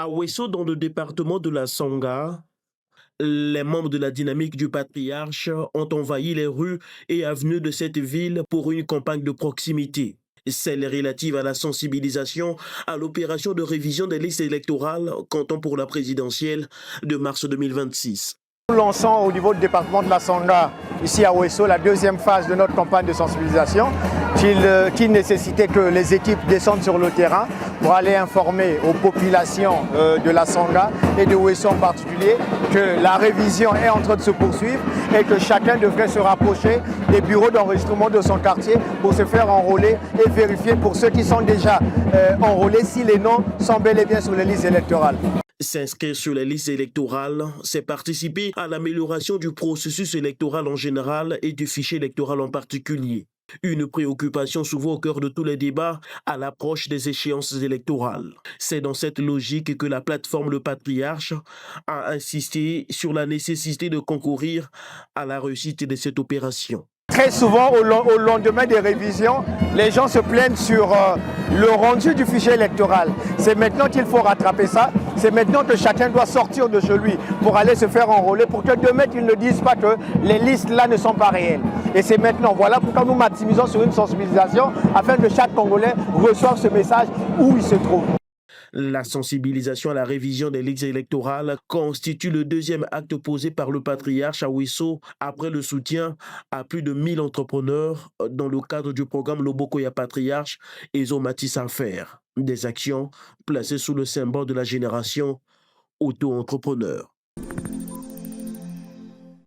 À Ouesso, dans le département de la Sangha, les membres de la dynamique du patriarche ont envahi les rues et avenues de cette ville pour une campagne de proximité. Celle relative à la sensibilisation à l'opération de révision des listes électorales comptant pour la présidentielle de mars 2026. Nous lançons au niveau du département de la Sangha, ici à Ouesso, la deuxième phase de notre campagne de sensibilisation qui nécessitait que les équipes descendent sur le terrain pour aller informer aux populations de la Sangha et de Ouesso en particulier que la révision est en train de se poursuivre et que chacun devrait se rapprocher des bureaux d'enregistrement de son quartier pour se faire enrôler et vérifier pour ceux qui sont déjà enrôlés si les noms sont bel et bien sur les listes électorales. S'inscrire sur les listes électorales, c'est participer à l'amélioration du processus électoral en général et du fichier électoral en particulier. Une préoccupation souvent au cœur de tous les débats à l'approche des échéances électorales. C'est dans cette logique que la plateforme Le Patriarche a insisté sur la nécessité de concourir à la réussite de cette opération. Très souvent, au lendemain des révisions, les gens se plaignent sur le rendu du fichier électoral. C'est maintenant qu'il faut rattraper ça. C'est maintenant que chacun doit sortir de chez lui pour aller se faire enrôler, pour que demain, ils ne disent pas que les listes là ne sont pas réelles. Et c'est maintenant. Voilà pourquoi nous maximisons sur une sensibilisation afin que chaque Congolais reçoive ce message où il se trouve. La sensibilisation à la révision des listes électorales constitue le deuxième acte posé par le patriarche à Ouesso après le soutien à plus de 1000 entrepreneurs dans le cadre du programme Lobokoya Patriarche et Zomatis Affaires. Des actions placées sous le symbole de la génération auto-entrepreneur.